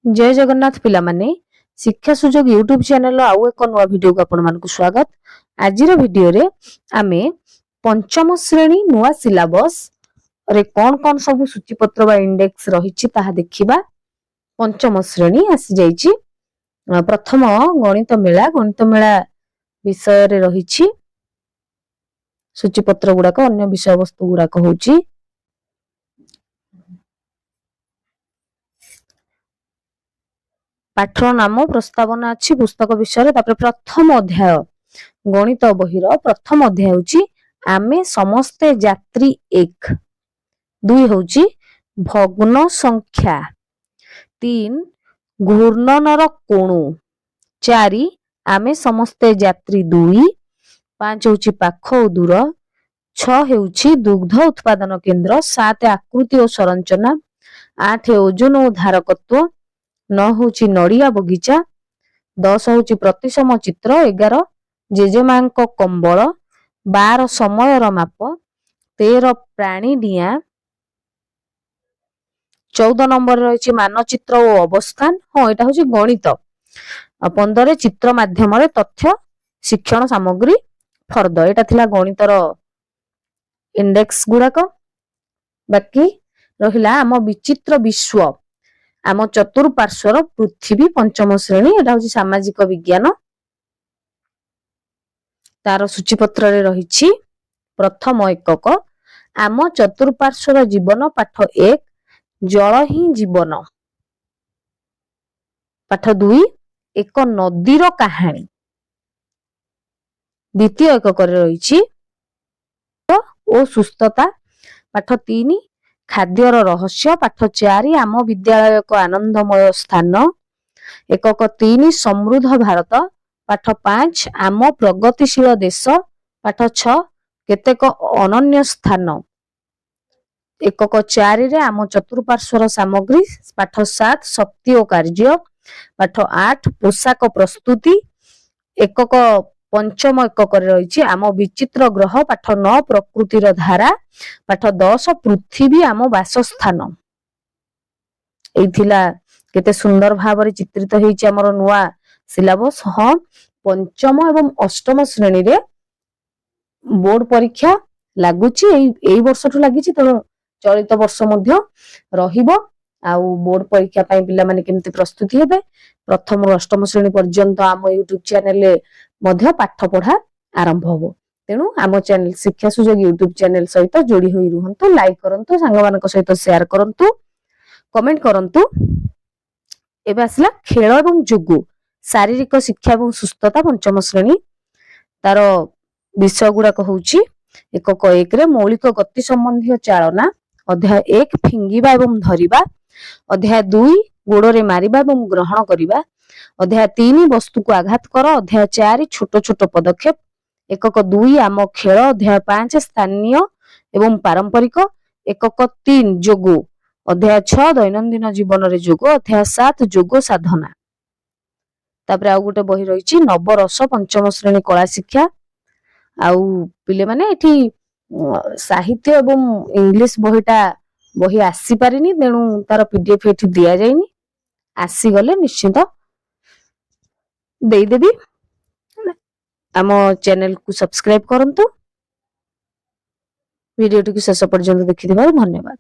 जय जगन्नाथ पिला माने शिक्षा सुजोग यूट्यूब चैनल आउ एक नुआ वीडियो को आपण मानकु स्वागत। आज वीडियो रे आमे पंचम श्रेणी नुआ सिलेबस रे कौन कौन सब सूचीपत्र बा इंडेक्स रही ताहा देखिबा। पंचम श्रेणी आसी जाइछि। प्रथम गणित मेला विषय रे रही सूचीपत्र गुडाक अन्य विषय वस्तु गुडाक होउछि पाठर नाम प्रस्तावना अच्छी पुस्तक विषय प्रथम अध्याय गणित बहिर प्रथम अध्याय होची आमे समस्ते यात्री एक। दुई होची भग्न संख्या। तीन घूर्णनर कोणु। चारि आमे समस्ते यात्री दुई। पांच होची पाख ओ दूर। छ हेउची दुग्ध उत्पादन केंद्र। सात आकृति और संरचना। आठ ओजन और धारकत्व। 9 होची नड़िया बगीचा। 10 होची प्रतिसम चित्र। 11 जेजेमांक कंबल। 12 समयर माप। 13 प्राणी डिया। 14 नंबर रही मानचित्र और अवस्थान। हाँ यहाँ हूँ गणित। 15 चित्र माध्यम तथ्य शिक्षण सामग्री फर्द। यहाँ थिला गणितर इंडेक्स गुड़ाक। बाकी रहिला आम विचित्र विश्व आम चतुर्पार्श्वर पृथ्वी पंचम श्रेणी। यहाँ हूँ सामाजिक विज्ञान। तार सूचीपत्र रे रही प्रथम एकक आम चतुर्पार्श्वर जीवन। पाठ 1 जल ही जीवन। पाठ 2 एक नदीर कहानी। द्वितीय एकक रही ओ सुस्थता। पाठ 3 खाद्यर रहस्य। पाठ 4 आम विद्यालय को आनंदमय स्थान। एकक 3 समृद्ध भारत। पाठ 5 आम प्रगतिशील देश। पाठ 6 केतेक अनन्य स्थान। एकक 4 रे आम चतुर्पार्श्वर सामग्री। पाठ 7 शक्ति और कार्य। पाठ 8 पोशाक प्रस्तुति। एकक पंचम एकक रही आम विचित्र ग्रह। पाठ 9 प्रकृतिर धारा। पाठ 10 पृथ्वी आम वासस्थान। एथिला केते सुंदर भाव चित्रित होईछि हमर नुआ सिलेबस। हाँ पंचम एवं अष्टम श्रेणी रे बोर्ड परीक्षा लागुची एई वर्षठु लागिछि। तेणु चलित वर्ष मध्य रहिबो। आउ बोर्ड परीक्षा पाई पिला माने केमति प्रस्तुति हेबे प्रथम रु अष्टम श्रेणी पर्यंत आम यूट्यूब चैनल रे मध्य पाठ पढ़ा आरंभ होबो। तेणु आम चैनल शिक्षा सुजोग यूट्यूब चैनल सहित जोड़ी होई रुहंतु। लाइक करंतु, सांग मानक सहित शेयर करंतु, कमेंट करंतु। एबे आसला खेल एवं जोग शारीरिक शिक्षा एवं सुस्थता पंचम श्रेणी। तार विषय गुड़ाक होउछि एकक 1 रे मौलिक गति संबंधी चालना। अध्याय 1 फिंगिबा एवं धरिबा। अध्याय 2 गोड़े मारिबा एवं ग्रहण करिबा। अध्याय 3 वस्तु को आघात कर। अध्याय 4 छोट छोट पदक्षेप। एकक 2 आम खेल। अध्याय 5 स्थानीय एवं पारंपरिक। एकक 3 जोग। अध्याय 6 दैनंदिन जीवन रे जोग। अध्याय 7 जोग साधना। तापर आउ गोटे बही रही नवरस पंचम श्रेणी कला शिक्षा। आउ पिले माने एठी साहित्य एवं इंग्लिश बही आसी पारिनी। तेणु तार पीडीएफ एठी दिया जाइनी। आसी गले निश्चित देदेवी। आम चैनल को सब्सक्राइब करंतु। वीडियो टी शेष पर्यंत देखि धन्यवाद।